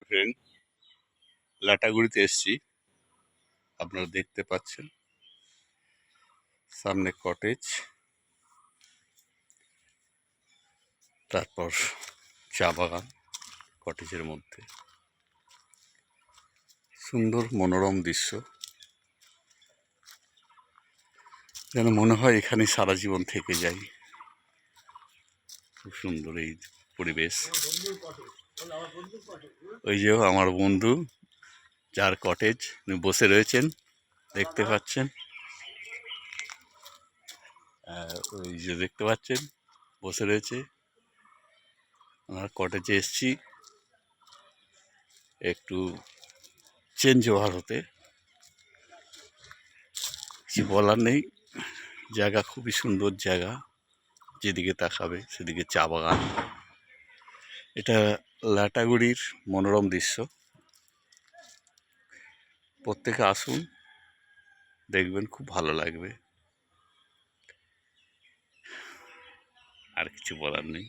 Friend, লাটাগুড়িতে এসছি। আপনারা দেখতে পাচ্ছেন সামনে কটেজ, তারপর চা বাগান। কটেজের মধ্যে সুন্দর মনোরম দৃশ্য, যেন মনে হয় এখানে সারা জীবন থেকে যাই। খুব সুন্দর এই পরিবেশ। ওই যে আমার বন্ধু, যার কটেজ বসে রয়েছেন, দেখতে পাচ্ছেন। ওই যে দেখতে পাচ্ছেন বসে রয়েছে। আমার কটেজে এসছি একটু চেঞ্জ ওভার হতে। কিছু বলার নেই, জায়গা খুবই সুন্দর জায়গা, যেদিকে তাকাবে সেদিকে চা বাগান। এটা লাটাগুড়ির মনোরম দৃশ্য। প্রত্যেকে আসুন, দেখবেন খুব ভালো লাগবে। আর কিছু বলার নেই।